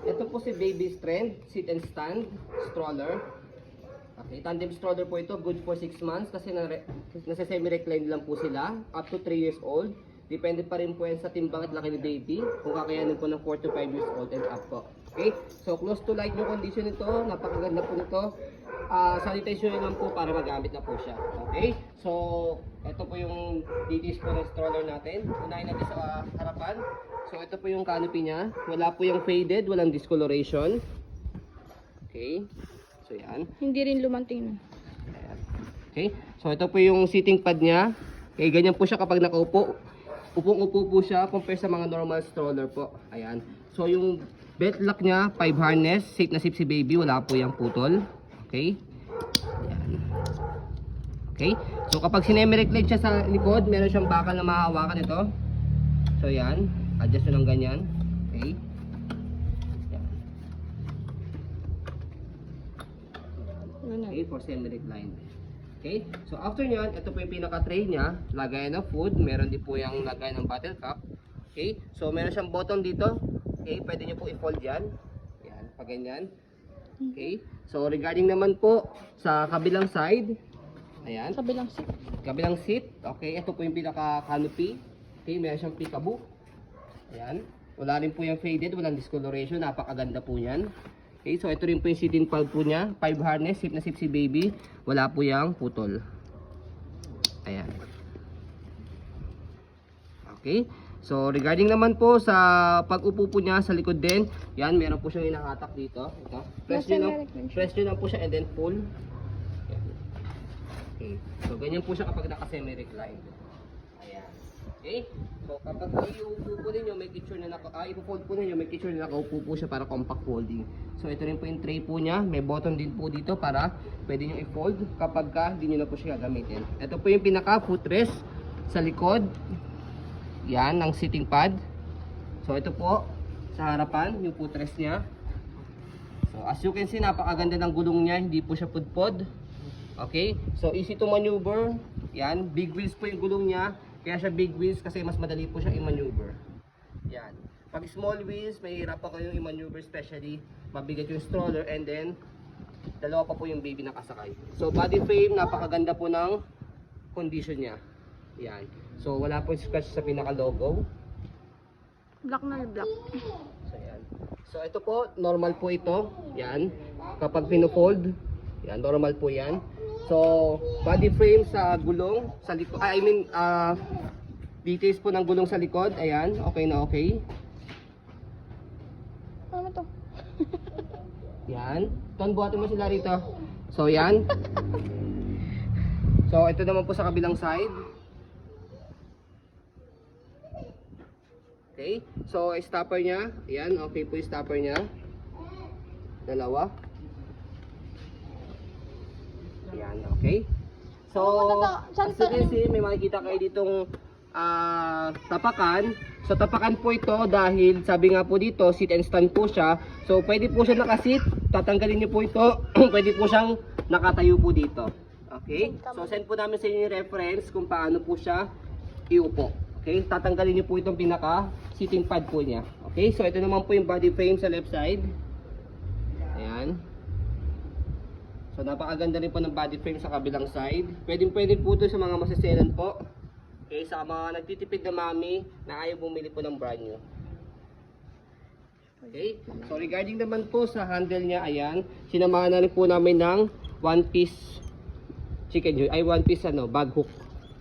ito po si Baby Strength Sit and Stand Stroller. Okay, tandem stroller po ito, good for 6 months kasi nasa semi-recline lang po sila, up to 3 years old. Depende pa rin po yan sa timbang at laki ni baby, kung kakayanin po ng 4 to 5 years old and up po. Okay, so close to light yung condition nito, napakaganda po nito. Sanitation lang po para magamit na po siya. Okay, so ito po yung details po ng stroller natin. Unahin natin sa harapan. So ito po yung canopy niya, wala po yung faded, walang discoloration. Okay. So yan. Hindi rin lumanting na. Ayan. Okay. So ito po yung seating pad niya. Okay, ganyan po siya kapag nakaupo. Upong-upo po siya compare sa mga normal stroller po. Ayan. So yung belt lock niya, 5 harness, safe na safe si baby, wala po yung putol. Okay. Ayan. Okay. So kapag sinemi-recline siya sa likod, meron siyang bakal na mahahawakan ito. So yan, adjust nyo ng ganyan. Okay. Okay, for semi-recline. Okay, so after nyan, ito po yung pinaka-tray niya, lagayan ng food, meron din po yung lagayan ng bottle cup. Okay, so meron siyang button dito. Okay, pwede nyo po i-fold yan. Yan, pag ganyan. Okay, so regarding naman po sa kabilang side, ayan, Kabilang seat. kabilang seat. Okay, ito po yung pinaka-canopy. Okay, meron siyang peekaboo. Ayan, wala rin po yung faded, walang discoloration, napakaganda po yan. Okay, so ito rin po yung seating pad po niya, 5 harness, safe na safe si baby, wala po yung putol. Ayan. Okay, so regarding naman po sa pag-upo po niya sa likod din, yan, meron po siyang inahatak dito. Ito. Press nyo lang po siya and then pull. Ayan. Okay, so ganyan po siya kapag naka-semi-recline. Ayan. Okay, so kapag iuupo po ninyo, make sure na ipo-fold po ninyo, make sure na nakaupo po siya para compact folding. So ito rin po yung tray po niya, may button din po dito para pwede nyo i-fold kapag hindi nyo na po siya gagamitin. Ito po yung pinaka footrest sa likod, yan, ng sitting pad. So ito po, sa harapan, yung footrest niya. So as you can see, napakaganda ng gulong niya, hindi po siya pudpod. Okay, so easy to maneuver, yan, big wheels po yung gulong niya. Kaya siya big wheels kasi mas madali po siya i-maneuver. Yan. Pag small wheels, mahirap pa kayong i-maneuver, especially mabigat yung stroller and then dalawa pa po yung baby nakasakay. So body frame, napakaganda po ng condition niya. Yan. So wala po scratch sa pinaka-logo. Black na black. So yan. So ito po, normal po ito. Yan. Kapag pino-fold, yan, normal po yan. So, body frame sa gulong, sa likod, details po ng gulong sa likod, ayan, okay na okay. Ano to? Yan, ton, buhatin mo sila rito. So, yan. So, ito naman po sa kabilang side. Okay, so, stopper niya, ayan, okay po yung stopper niya. Dalawa. Yan, okay. So, as you can see, may makikita kayo ditong tapakan. So, tapakan po ito dahil sabi nga po dito, sit and stand po siya. So, pwede po siya nakasit. Tatanggalin niyo po ito. Pwede po siyang nakatayo po dito. Okay? So, send po namin sa inyo yung reference kung paano po siya iupo. Okay? Tatanggalin niyo po itong pinaka sitting pad po niya. Okay? So, ito naman po yung body frame sa left side. Ayan. So napakaganda rin po ng body frame sa kabilang side. Pwede po ito sa mga masaselan po. Okay, sa mga nagtitipid na mami na ayaw bumili po ng brand new. Okay, so regarding naman po sa handle niya, ayan, sinamahan na rin po namin ng one piece chicken joy, ay one piece bag hook.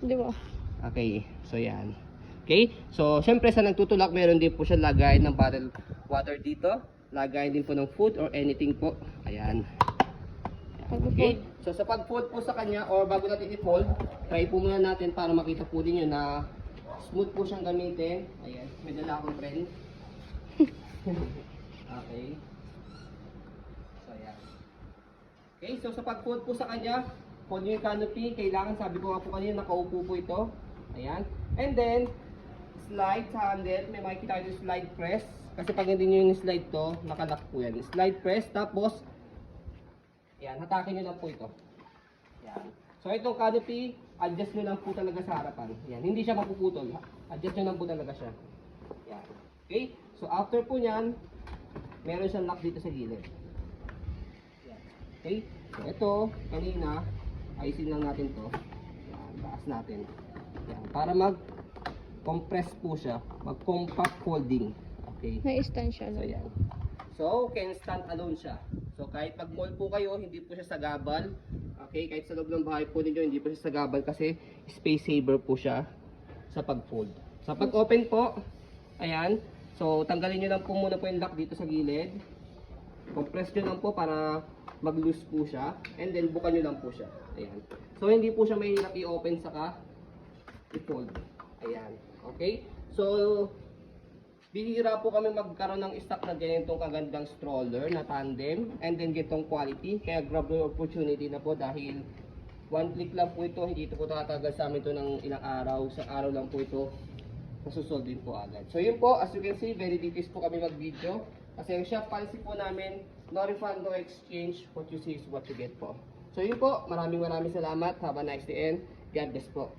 Di ba? Okay, so yan. Okay, so syempre sa nagtutulak meron din po siya lagay ng bottle water dito. Lagay din po ng food or anything po. Ayan. Okay, so sa pag-fold po sa kanya or bago natin i-fold, try po muna natin para makita po ninyo na smooth po siyang gamitin. Ayan, may dala akong friend. Okay. So ayan. Okay, so sa pag-fold po sa kanya, fold nyo yung canopy. Kailangan, sabi ko nga po kanina, nakaupo po ito. Ayan. And then, slide sa handle. May makikita kayo yung slide press. Kasi pag hindi nyo yung slide to, nakalock po yan. Slide press, tapos yan, hatakin nyo lang po ito. Yan. So itong canopy, adjust nyo lang po talaga sa harapan. Yan, hindi siya mapuputol. Adjust nyo lang po talaga siya. Yan. Okay? So after po nyan, meron siyang lock dito sa gilid. Yan. Okay? So ito, kanina, ayusin lang natin to. Yan, taas natin. Yan, para mag-compress po siya, mag-compact folding. Okay? Na-stand siya. So yan. So, can stand alone siya. So, kahit mag-mall po kayo, hindi po siya sagabal. Okay, kahit sa loob ng bahay po ninyo, hindi po siya sagabal kasi space saver po siya sa pag-fold. Sa pag-open po, ayan. So, tanggalin nyo lang po muna po yung lock dito sa gilid. Compress nyo lang po para mag-loose po siya. And then, bukan nyo lang po siya. Ayan. So, hindi po siya mahirap i-open saka i-fold. Ayan. Okay? So, bihira po kami magkaroon ng stock na ganitong kagandang stroller na tandem and then ganitong quality. Kaya grab yung opportunity na po dahil one click lang po ito. Hindi ito po tatagal sa amin ito ng ilang araw. Sa araw lang po ito nasusolve din po agad. So yun po, as you can see, very details po kami mag-video. Kasi yung shop policy po namin, no refund, no exchange. What you see is what you get po. So yun po, maraming salamat. Have a nice day and God bless po.